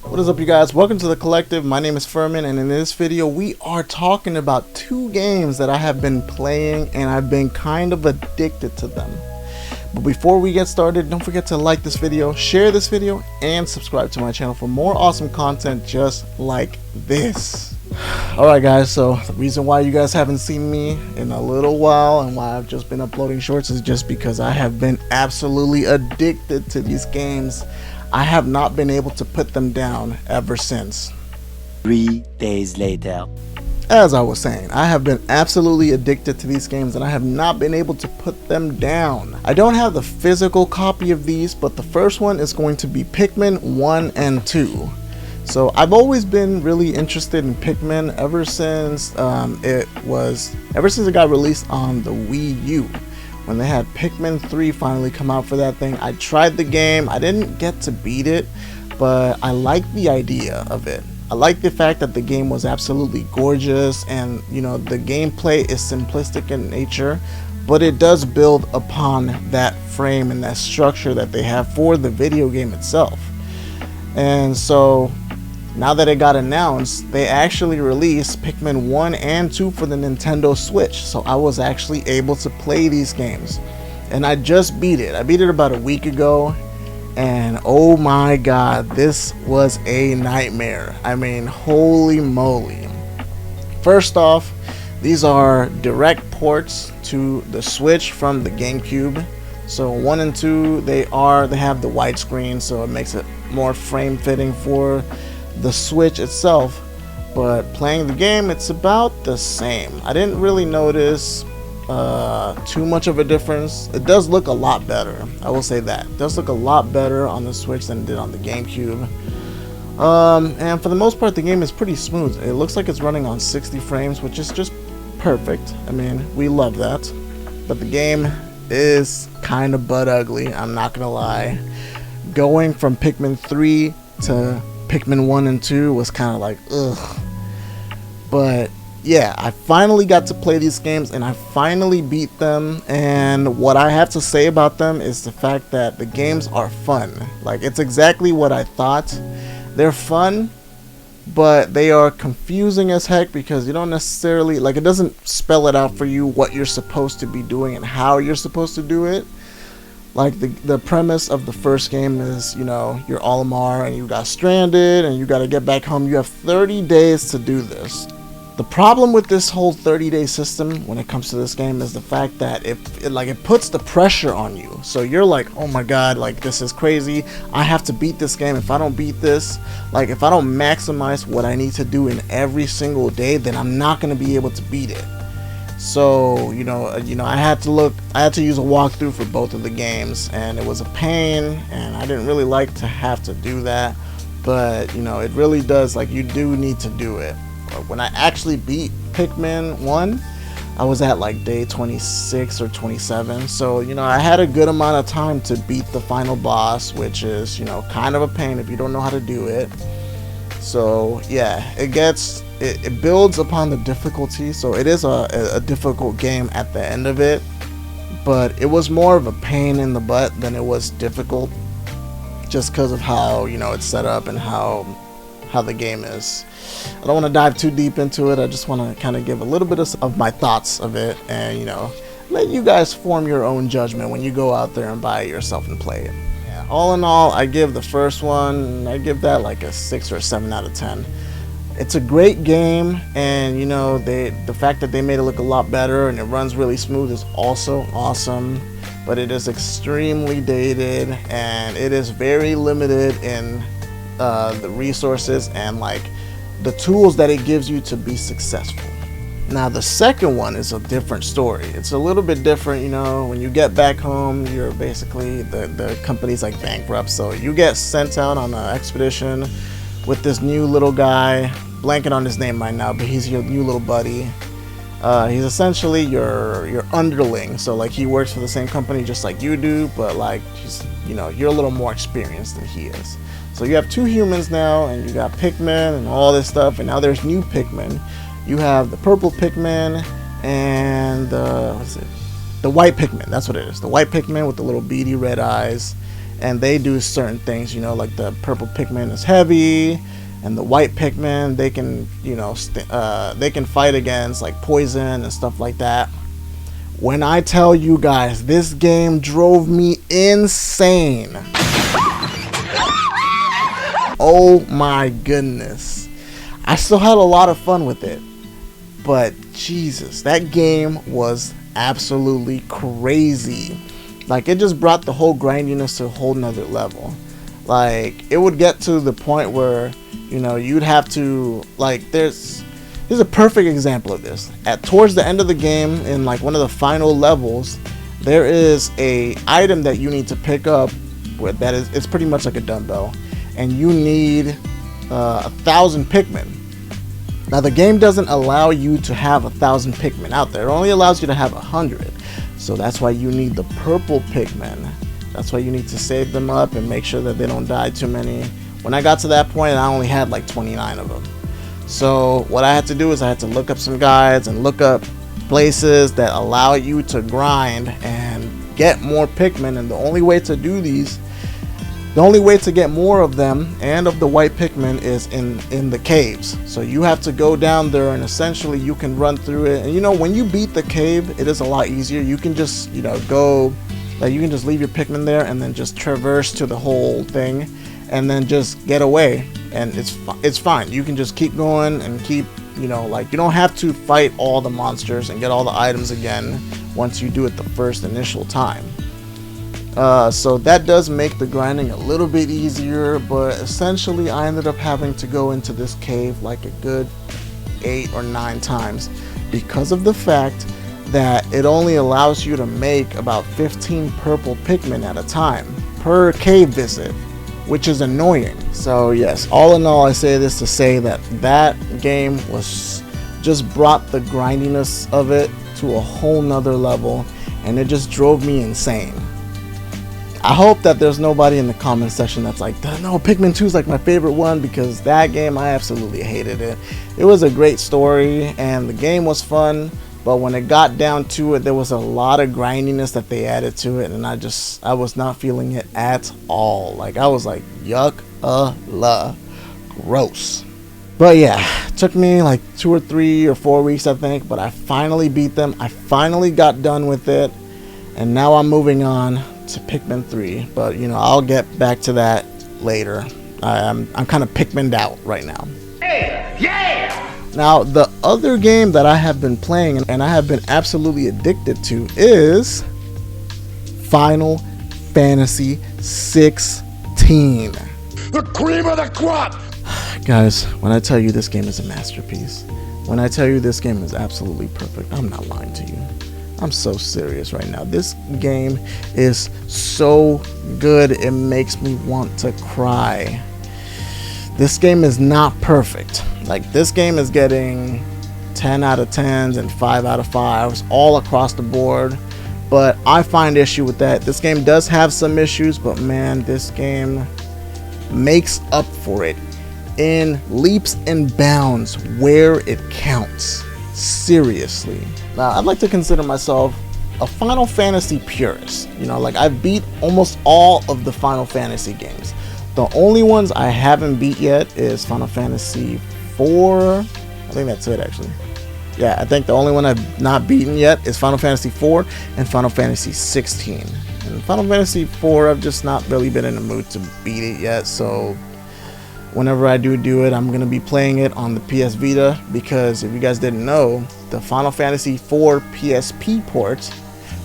What is up, you guys? Welcome to the collective. My name is Furman, and in this video we are talking about two games that I have been playing and I've been kind of addicted to them. But before we get started, don't forget to like this video, share this video, and subscribe to my channel for more awesome content just like this. Alright guys, so the reason why you guys haven't seen me in a little while and why I've just been uploading shorts is just because I have been absolutely addicted to these games. I have not been able to put them down ever since. 3 days later. As I was saying, I have been absolutely addicted to these games and I have not been able to put them down. I don't have the physical copy of these, but the first one is going to be Pikmin 1 and 2. So I've always been really interested in Pikmin ever since it got released on the Wii U. When they had Pikmin 3 finally come out for that thing, I tried the game. I didn't get to beat it, but I liked the idea of it. I like the fact that the game was absolutely gorgeous and, you know, the gameplay is simplistic in nature, but it does build upon that frame and that structure that they have for the video game itself. And so now that it got announced, they actually released Pikmin 1 and 2 for the Nintendo Switch. So I was actually able to play these games. And I just beat it. I beat it about a week ago. And oh my god, this was a nightmare. I mean, holy moly. First off, these are direct ports to the Switch from the GameCube. So 1 and 2, they have the widescreen, so it makes it more frame fitting for the Switch itself, but playing the game, it's about the same. I didn't really notice too much of a difference. It does look a lot better, I will say that. It does look a lot better on the Switch than it did on the GameCube. And for the most part, the game is pretty smooth. It looks like it's running on 60 frames, which is just perfect. I mean, we love that. But the game is kind of butt ugly, I'm not gonna lie. Going from Pikmin 3 to Pikmin 1 and 2 was kind of like, ugh. But yeah, I finally got to play these games and I finally beat them, and what I have to say about them is the fact that the games are fun. Like, it's exactly what I thought. They're fun, but they are confusing as heck because you don't necessarily, like, it doesn't spell it out for you what you're supposed to be doing and how you're supposed to do it. Like, the premise of the first game is, you know, you're Olimar and you got stranded and you got to get back home. You have 30 days to do this. The problem with this whole 30-day system when it comes to this game is the fact that it puts the pressure on you. So you're like, oh my god, like, this is crazy. I have to beat this game. If I don't beat this, like, if I don't maximize what I need to do in every single day, then I'm not going to be able to beat it. So, you know, I had to use a walkthrough for both of the games, and it was a pain, and I didn't really like to have to do that, but, you know, it really does, like, you do need to do it. When I actually beat Pikmin 1, I was at like day 26 or 27, so, you know, I had a good amount of time to beat the final boss, which is, you know, kind of a pain if you don't know how to do it. So yeah, it builds upon the difficulty, so it is a difficult game at the end of it, but it was more of a pain in the butt than it was difficult, just because of how, you know, it's set up and how the game is. I don't want to dive too deep into it. I just want to kind of give a little bit of my thoughts of it, and, you know, let you guys form your own judgment when you go out there and buy it yourself and play it. All in all, I give the first one, I give that like a 6 or 7 out of 10. It's a great game, and, you know, the fact that they made it look a lot better and it runs really smooth is also awesome, but it is extremely dated and it is very limited in the resources and, like, the tools that it gives you to be successful. Now the second one is a different story. It's a little bit different, you know. When you get back home, you're basically, the company's like bankrupt, so you get sent out on an expedition with this new little guy, blanking on his name right now, but he's your new little buddy. He's essentially your underling, so, like, he works for the same company just like you do, but, like, he's, you know, you're a little more experienced than he is. So you have 2 humans now, and you got Pikmin and all this stuff, and now there's new Pikmin. You have the purple Pikmin and what is it? The white Pikmin. That's what it is. The white Pikmin with the little beady red eyes. and they do certain things, you know, like the purple Pikmin is heavy, and the white Pikmin, they can, you know, they can fight against like poison and stuff like that. When I tell you guys, this game drove me insane. Oh my goodness. I still had a lot of fun with it, but Jesus, that game was absolutely crazy. Like, it just brought the whole grindiness to a whole nother level. Like, it would get to the point where, you know, you'd have to, like, here's a perfect example of this. Towards the end of the game, in like one of the final levels, there is a item that you need to pick up with that is, it's pretty much like a dumbbell, and you need 1,000 Pikmin. Now the game doesn't allow you to have 1,000 Pikmin out there. It only allows you to have 100. So that's why you need the purple Pikmin. That's why you need to save them up and make sure that they don't die too many. When I got to that point, I only had like 29 of them. So what I had to do is I had to look up some guides and look up places that allow you to grind and get more Pikmin. And the only way to do these, the only way to get more of them and of the white Pikmin is in the caves. So you have to go down there, and essentially you can run through it. And you know, when you beat the cave, it is a lot easier. You can just, you know, go, like, you can just leave your Pikmin there and then just traverse to the whole thing and then just get away, and it's fine. You can just keep going and keep, you know, like, you don't have to fight all the monsters and get all the items again once you do it the first initial time. So that does make the grinding a little bit easier, but essentially I ended up having to go into this cave like a good 8 or 9 times because of the fact that it only allows you to make about 15 purple Pikmin at a time per cave visit, which is annoying. So yes, all in all, I say this to say that that game was just brought the grindiness of it to a whole nother level, and it just drove me insane. I hope that there's nobody in the comment section that's like, no, Pikmin 2 is like my favorite one, because that game, I absolutely hated it. It was a great story and the game was fun, but when it got down to it, there was a lot of grindiness that they added to it, and I was not feeling it at all. Like, I was like, yuck, gross. But yeah, it took me like 2 or 3 or 4 weeks, I think, but I finally beat them. I finally got done with it, and now I'm moving on to Pikmin 3, but you know, I'll get back to that later. I'm kind of Pikmin'd out right now. Yeah! Now, the other game that I have been playing and I have been absolutely addicted to is Final Fantasy 16. The cream of the crop! Guys, when I tell you this game is a masterpiece, when I tell you this game is absolutely perfect, I'm not lying to you. I'm so serious right now. This game is so good, it makes me want to cry. This game is not perfect. Like, this game is getting 10 out of 10s and 5 out of 5s all across the board, but I find issue with that. This game does have some issues, but man, this game makes up for it in leaps and bounds where it counts. Seriously. Now, I'd like to consider myself a Final Fantasy purist. You know, like, I've beat almost all of the Final Fantasy games. The only ones I haven't beat yet is Final Fantasy 4. I think that's it, actually. Yeah, I think the only one I've not beaten yet is Final Fantasy 4 and Final Fantasy 16. And Final Fantasy 4, I've just not really been in the mood to beat it yet, so whenever I do it, I'm going to be playing it on the PS Vita, because if you guys didn't know, the Final Fantasy 4 PSP port,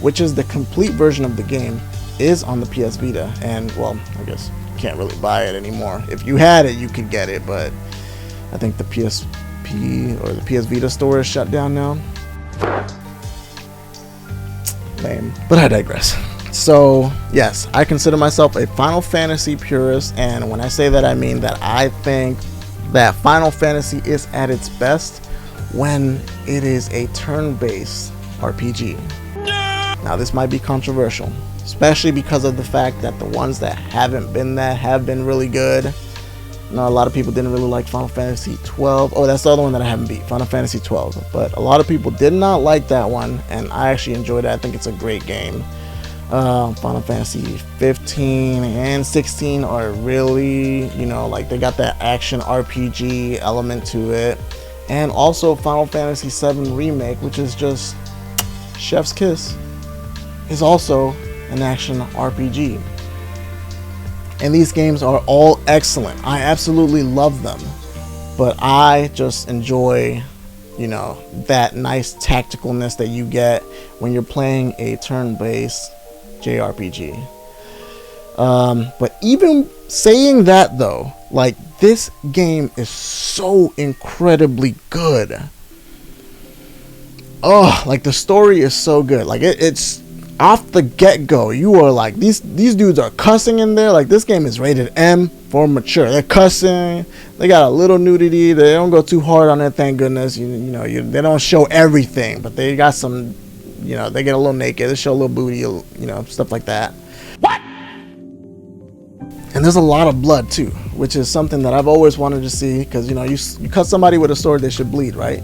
which is the complete version of the game, is on the PS Vita. And, well, I guess you can't really buy it anymore. If you had it, you could get it, but I think the PSP or the PS Vita store is shut down now. Lame. But I digress. So, yes, I consider myself a Final Fantasy purist, and when I say that, I mean that I think that Final Fantasy is at its best when it is a turn-based RPG. Now, this might be controversial, especially because of the fact that the ones that haven't been that have been really good. You know, a lot of people didn't really like Final Fantasy 12. Oh, that's the other one that I haven't beat, Final Fantasy 12. But a lot of people did not like that one, and I actually enjoyed it. I think it's a great game. Final Fantasy 15 and 16 are really, like they got that action RPG element to it. And also Final Fantasy 7 Remake, which is just chef's kiss, is also an action RPG. And these games are all excellent. I absolutely love them. But I just enjoy, that nice tacticalness that you get when you're playing a turn-based JRPG. But even saying that though, like, this game is so incredibly good. Oh, like the story is so good. Like it's off the get-go, you are like, these dudes are cussing in there. Like, this game is rated M for mature. They're cussing. They got a little nudity. They don't go too hard on it, thank goodness. They don't show everything, but they got some. They get a little naked. They show a little booty. Stuff like that. What? And there's a lot of blood too, which is something that I've always wanted to see. Because you cut somebody with a sword, they should bleed, right?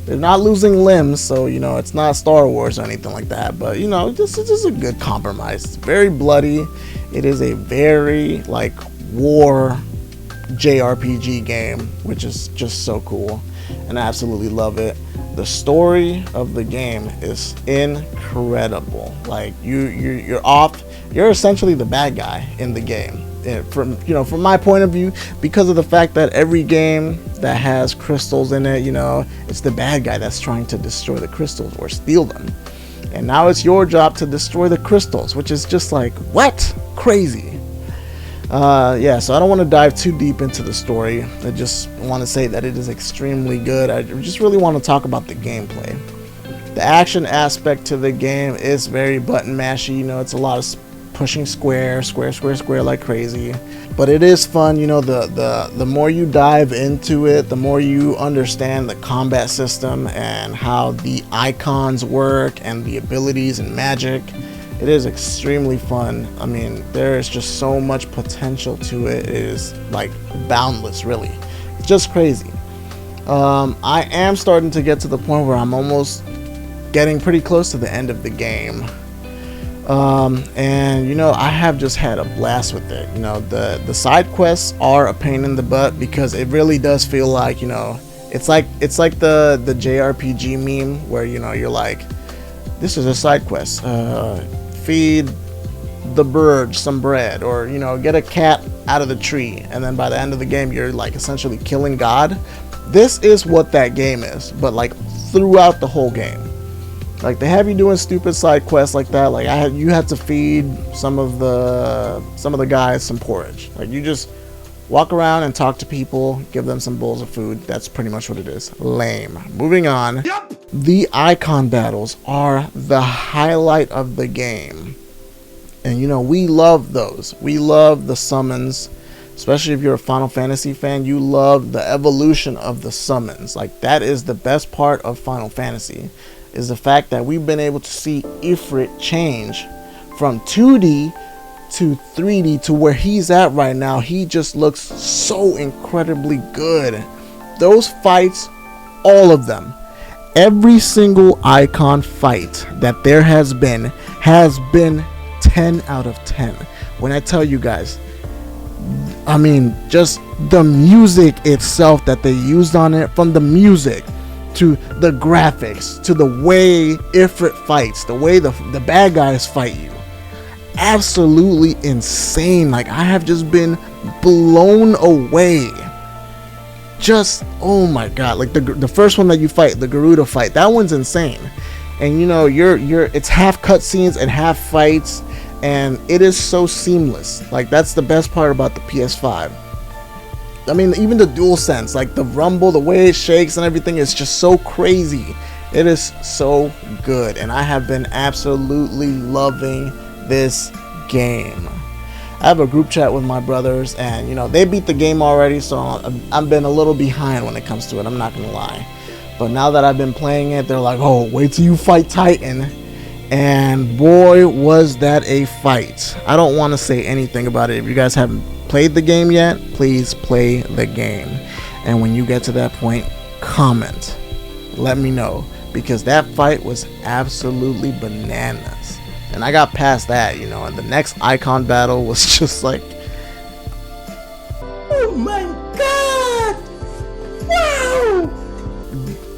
They're not losing limbs, so it's not Star Wars or anything like that. But this is a good compromise. It's very bloody. It is a very war JRPG game, which is just so cool, and I absolutely love it. The story of the game is incredible. Like you're essentially the bad guy in the game. From my point of view, because of the fact that every game that has crystals in it, it's the bad guy that's trying to destroy the crystals or steal them. And now it's your job to destroy the crystals, which is just like, what? Crazy. So I don't want to dive too deep into the story. I just want to say that it is extremely good. I just really want to talk about the gameplay. The action aspect to the game is very button mashy. It's a lot of pushing square like crazy, but it is fun. The more you dive into it, the more you understand the combat system and how the icons work and the abilities and magic. It is extremely fun. I mean, there is just so much potential to it. It is like boundless, really. It's just crazy. I am starting to get to the point where I'm almost getting pretty close to the end of the game. And I have just had a blast with it. The side quests are a pain in the butt because it really does feel like, it's like the JRPG meme where you're like, this is a side quest. Feed the bird some bread, or get a cat out of the tree, and then by the end of the game you're like essentially killing God. This is what that game is, but like throughout the whole game. Like, they have you doing stupid side quests like that. Like you had to feed some of the guys some porridge. Like, you just walk around and talk to people, give them some bowls of food. That's pretty much what it is. Lame. Moving on. Yep. The icon battles are the highlight of the game. And we love those. We love the summons. Especially if you're a Final Fantasy fan, you love the evolution of the summons. Like, that is the best part of Final Fantasy, is the fact that we've been able to see Ifrit change from 2D to 3D to where he's at right now. He just looks so incredibly good. Those fights, all of them, every single icon fight that there has been 10 out of 10. When I tell you guys, I mean, just the music itself that they used on it, from the music to the graphics to the way Ifrit fights, the way the bad guys fight you, absolutely insane. Like, I have just been blown away. Just, oh my god. Like, the first one that you fight, the Garuda fight, that one's insane. And it's half cutscenes and half fights, and it is so seamless. Like, that's the best part about the PS5. I mean, even the DualSense, like the rumble, the way it shakes and everything is just so crazy. It is so good, and I have been absolutely loving this game. I have a group chat with my brothers, and they beat the game already, so I've been a little behind when it comes to it, I'm not gonna lie. But now that I've been playing it, they're like, oh, wait till you fight Titan. And boy, was that a fight. I don't want to say anything about it. If you guys haven't played the game yet, please play the game. And when you get to that point, comment. Let me know, because that fight was absolutely bananas. And I got past that, you know, and the next icon battle was just like, oh my god, wow,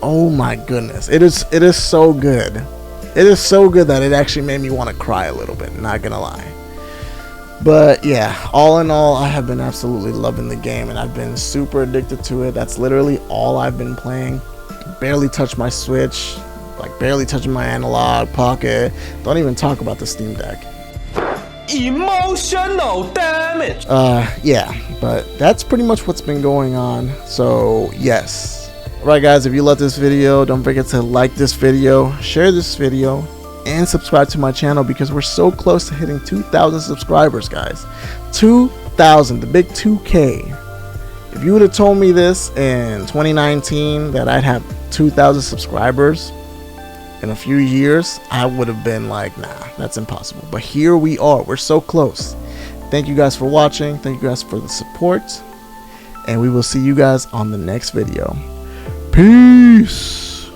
oh my goodness, it is so good. It is so good that it actually made me want to cry a little bit, not gonna lie. But yeah, all in all, I have been absolutely loving the game, and I've been super addicted to it. That's literally all I've been playing. Barely touched my Switch, like barely touching my analog, pocket. Don't even talk about the Steam Deck. Emotional damage. Yeah, but that's pretty much what's been going on. So yes. Alright guys, if you love this video, don't forget to like this video, share this video, and subscribe to my channel, because we're so close to hitting 2,000 subscribers, guys. 2,000, the big 2K. If you would have told me this in 2019 that I'd have 2,000 subscribers in a few years, I would have been like, nah, that's impossible. But here we are, we're so close. Thank you guys for watching, thank you guys for the support, and we will see you guys on the next video. Peace.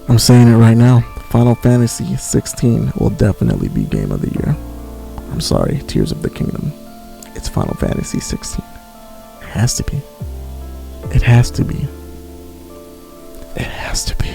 I'm saying it right now, Final Fantasy 16 will definitely be game of the year. I'm sorry, Tears of the Kingdom. It's Final Fantasy 16. It has to be. It has to be. It has to be.